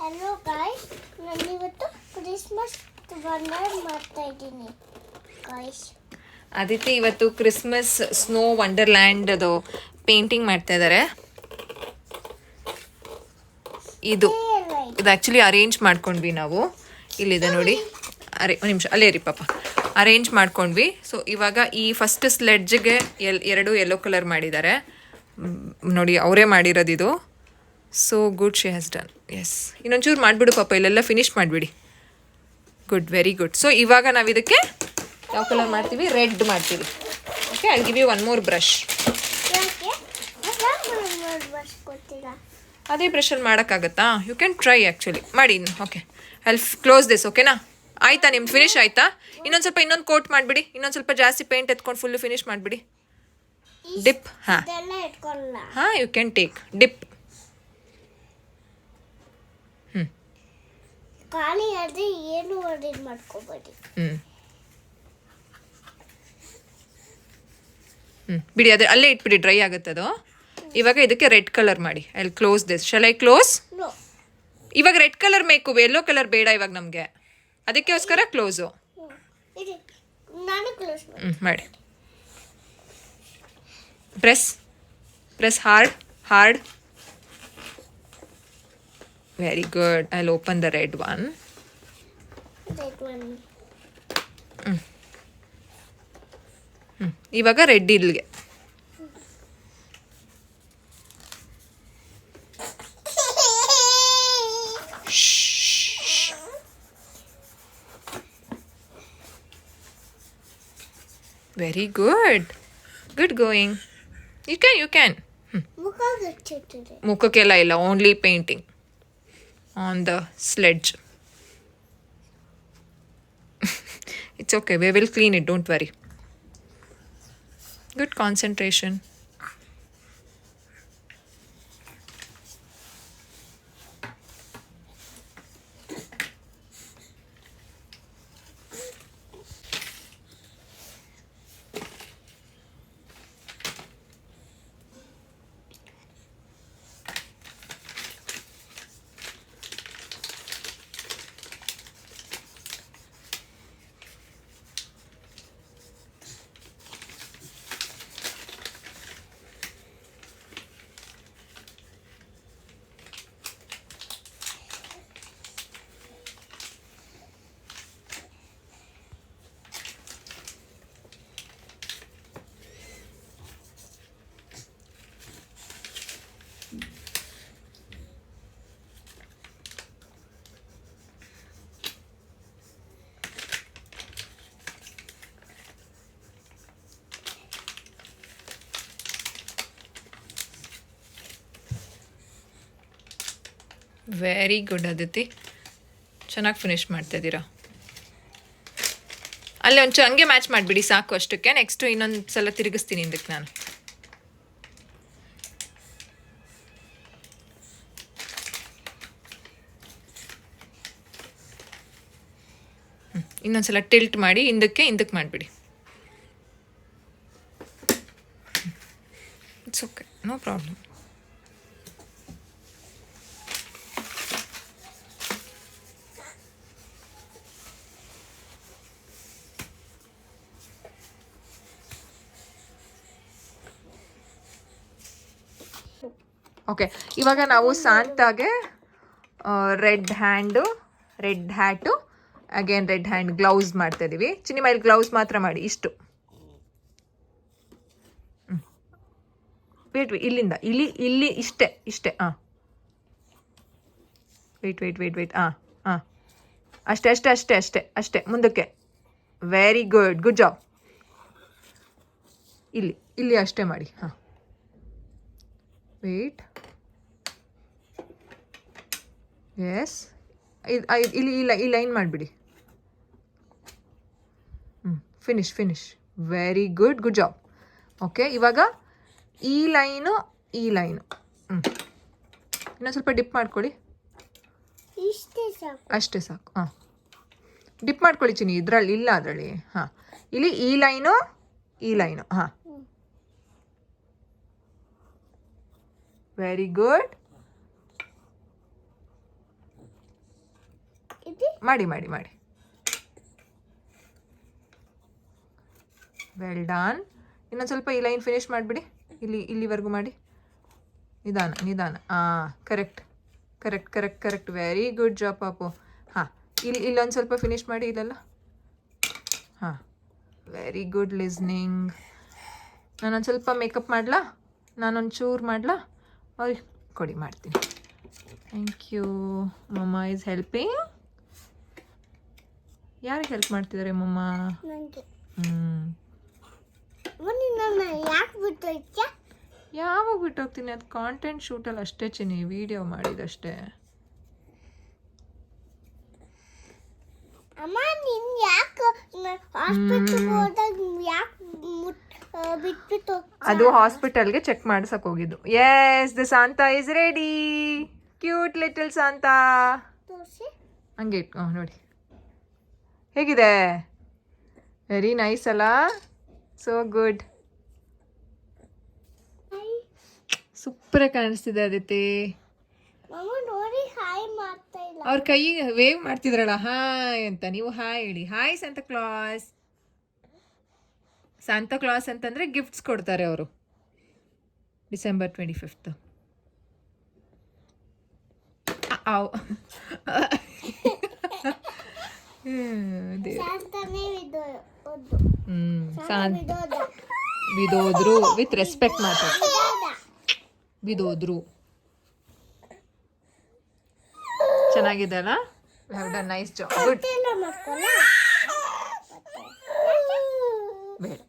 Hello guys, ನಾನಿವತ್ತು Christmas wonder ಮಾಡ್ತಾ ಇದ್ದೀನಿ ಗಾಯ್ಸ್. ಅದಿತಿ ಇವತ್ತು ಕ್ರಿಸ್ಮಸ್ ಸ್ನೋ ವಂಡರ್ಲ್ಯಾಂಡ್ ಅದು ಪೇಂಟಿಂಗ್ ಮಾಡ್ತಾ ಇದ್ದಾರೆ. ಇದು ಆ್ಯಕ್ಚುಲಿ ಅರೇಂಜ್ ಮಾಡ್ಕೊಂಡ್ವಿ ನಾವು. ಇಲ್ಲಿದೆ ನೋಡಿ, ಒಂದು ನಿಮಿಷ ಅಲ್ಲೇ ಇರಿ ಪಾಪ. ಅರೇಂಜ್ ಮಾಡ್ಕೊಂಡ್ವಿ. ಸೊ ಇವಾಗ ಈ ಫಸ್ಟ್ ಸ್ಲೆಡ್ಜ್ಗೆ ಎರಡು ಯೆಲ್ಲೋ ಕಲರ್ ಮಾಡಿದ್ದಾರೆ ನೋಡಿ, ಅವರೇ ಮಾಡಿರೋದಿದು. So good, she has done. Yes, ಇನ್ನೊಂಚೂರು ಮಾಡಿಬಿಡು ಪಾಪ, ಇಲ್ಲೆಲ್ಲ ಫಿನಿಶ್ ಮಾಡಿಬಿಡಿ. Good, very good. ಸೊ ಇವಾಗ ನಾವು ಇದಕ್ಕೆ ಯಾವ ಕಲರ್ ಮಾಡ್ತೀವಿ? ರೆಡ್ ಮಾಡ್ತೀವಿ. Okay, I give you one more brush. ಅದೇ ಬ್ರಷಲ್ಲಿ ಮಾಡೋಕ್ಕಾಗತ್ತಾ? ಯು ಕ್ಯಾನ್ ಟ್ರೈ ಆ್ಯಕ್ಚುಲಿ, ಮಾಡಿ. Okay, close this. ಓಕೆನಾ? ಆಯಿತಾ? ನಿಮ್ದು ಫಿನಿಶ್ ಆಯಿತಾ? ಇನ್ನೊಂದು ಸ್ವಲ್ಪ ಇನ್ನೊಂದು ಕೋಟ್ ಮಾಡಿಬಿಡಿ. ಇನ್ನೊಂದು ಸ್ವಲ್ಪ ಜಾಸ್ತಿ ಪೇಂಟ್ ಎತ್ಕೊಂಡು ಫುಲ್ಲು ಫಿನಿಶ್ ಮಾಡಿಬಿಡಿ. ಡಿಪ್. ಹಾಂ, ಯು ಕ್ಯಾನ್ ಟೇಕ್ ಡಿಪ್. ಖಾಲಿ ಆದರೆ ಏನು ಅರೇಂಜ್ ಮಾಡ್ಕೋಬೇಡಿ. ಬಿಡಿ, ಅದೇ ಅಲ್ಲೇ ಇಟ್ಬಿಡಿ, ಡ್ರೈ ಆಗುತ್ತೆ ಅದು. ಇವಾಗ ಇದಕ್ಕೆ ರೆಡ್ ಕಲರ್ ಮಾಡಿ. I close this. Shall I close? ಇವಾಗ ರೆಡ್ ಕಲರ್ ಬೇಕು, ಯೆಲ್ಲೋ ಕಲರ್ ಬೇಡ ಇವಾಗ ನಮಗೆ. ಅದಕ್ಕೋಸ್ಕರ ಕ್ಲೋಸು. ನಾನು ಕ್ಲೋಸ್ ಮಾಡಿ. Press hard. Very good. I'll open the red one. ಇವಾಗ ರೆಡ್ ಇಲ್ಲಿಗೆ. Very good. Good going. You can. ಮುಖಕ್ಕೆಲ್ಲ ಇಲ್ಲ, only painting on the sledge. It's okay, we will clean it, don't worry. Good concentration. Very good Aditi, ಚೆನ್ನಾಗಿ finish ಮಾಡ್ತಾ ಇದ್ದೀರಾ. ಅಲ್ಲೇ ಒಂಚೂರು ಹಂಗೆ match ಮಾಡಿಬಿಡಿ, ಸಾಕು ಅಷ್ಟಕ್ಕೆ. ನೆಕ್ಸ್ಟು ಇನ್ನೊಂದು ಸಲ ತಿರುಗಿಸ್ತೀನಿ ಇದಕ್ಕೆ ನಾನು. ಇನ್ನೊಂದು ಸಲ ಟಿಲ್ಟ್ ಮಾಡಿ ಹಿಂದಕ್ಕೆ ಮಾಡಿಬಿಡಿ. It's okay, no problem. Okay, ಇವಾಗ ನಾವು ಸಾಂತಾಗೆ red hand, red hat, again red hand gloves ಮಾಡ್ತಾ ಇದ್ದೀವಿ. ಚಿನ್ನಿಮೈಲ್ ಗ್ಲೌಸ್ ಮಾತ್ರ ಮಾಡಿ, ಇಷ್ಟು. ವೇಟ್, ಇಲ್ಲಿಂದ ಇಲ್ಲಿ ಇಷ್ಟೇ. ಹಾಂ, ವೇಟ್. ಹಾಂ, ಅಷ್ಟೇ ಮುಂದಕ್ಕೆ. Very good job. ಇಲ್ಲಿ ಅಷ್ಟೇ ಮಾಡಿ. ಹಾಂ, ವೇಟ್. ಎಸ್, ಈ ಲೈನ್ ಮಾಡಿಬಿಡಿ. Finish. Very good job. Okay, ಇವಾಗ ಈ ಲೈನು. ಇನ್ನೊಂದು ಸ್ವಲ್ಪ ಡಿಪ್ ಮಾಡ್ಕೊಳ್ಳಿ. ಅಷ್ಟೇ ಸಾಕು. ಹಾಂ, ಡಿಪ್ ಮಾಡ್ಕೊಳ್ಳಿ ಚಿನ್ನಿ, ಅದರಲ್ಲಿ. ಹಾಂ, ಇಲ್ಲಿ ಈ ಲೈನು. ಹಾಂ, ವೆರಿ ಗುಡ್. ಮಾಡಿ ಮಾಡಿ ಮಾಡಿ. Well done. ಇನ್ನೊಂದು ಸ್ವಲ್ಪ ಈ ಲೈನ್ ಫಿನಿಶ್ ಮಾಡಿಬಿಡಿ. ಇಲ್ಲಿವರೆಗೂ ಮಾಡಿ. ನಿಧಾನ correct correct correct correct. Very good job ಪಾಪು. ಹಾಂ, ಇಲ್ಲೊಂದು ಸ್ವಲ್ಪ ಫಿನಿಶ್ ಮಾಡಿ ಇಲ್ಲೆಲ್ಲ. ಹಾಂ, ವೆರಿ ಗುಡ್ ಲಿಸ್ನಿಂಗ್. ನಾನೊಂದು ಸ್ವಲ್ಪ ಮೇಕಪ್ ಮಾಡಲಾ? ನಾನೊಂದು ಚೂರು ಮಾಡಲಾ? ಅವ್ರಿಗೆ ಕೊಡಿ, ಮಾಡ್ತೀನಿ. Thank you. Mumma is helping. ಯಾರಿಗೆ ಹೆಲ್ಪ್ ಮಾಡ್ತಿದ್ದಾರೆ ಮಮ್ಮ? ಯಾಕೆ ಬಿಟ್ಟು ಯಾವಾಗ ಬಿಟ್ಟೋಗ್ತೀನಿ? ಅದು ಕಾಂಟೆಂಟ್ ಶೂಟಲ್ಲಿ ಅಷ್ಟೇ ಚಿನ್ನಿ, ವಿಡಿಯೋ ಮಾಡಿದಷ್ಟೇ. ಅಮ್ಮ ನೀನ್ ಯಾಕೆ ಹಾಸ್ಪಿಟಲ್ ಹೋದಾಗ ಯಾಕೆ ಬಿಟ್ಬಿಟ್ಟು? ಅದು ಹಾಸ್ಪಿಟಲ್ಗೆ ಚೆಕ್ ಮಾಡ್ಸಕ್ ಹೋಗಿದ್ದು. Yes, the Santa is ready. Cute little Santa. ತೋರಿಸಿ. ಹಂಗೆ ಇಟ್ಕೊ ನೋಡಿ. ಹೇಗಿದೆ? ವೆರಿ ನೈಸ್ ಅಲ್ಲ? So good. ಸೂಪರಾಗಿ ಕಾಣಿಸ್ತಿದೆ ಆದಿತಿ. ಮಮ್ಮ ನೋಡಿ ಹಾಯ್ ಮಾಡ್ತಾ ಇಲ್ಲ. ಅವ್ರ ಕೈ ವೇವ್ ಮಾಡ್ತಿದ್ರಲ್ಲ ಹಾಯ್ ಅಂತ. ನೀವು ಹಾಯ್ ಹೇಳಿ. ಹಾಯ್ ಸಂತಾ ಕ್ಲಾಸ್. ಸಾಂತಾ ಕ್ಲಾಸ್ ಅಂತಂದರೆ ಗಿಫ್ಟ್ಸ್ ಕೊಡ್ತಾರೆ ಅವರು. December 25th. ಬಿದೋದ್ರು ವಿತ್ ರೆಸ್ಪೆಕ್ಟ್ ಮಾತಾಡಿ. ಬಿದೋದ್ರು. ಚೆನ್ನಾಗಿದೆ ಅಲ್ಲ? You have done nice job. Good. ಮಾಡ್ಕೊಳ್ಳ ಬೇಡ.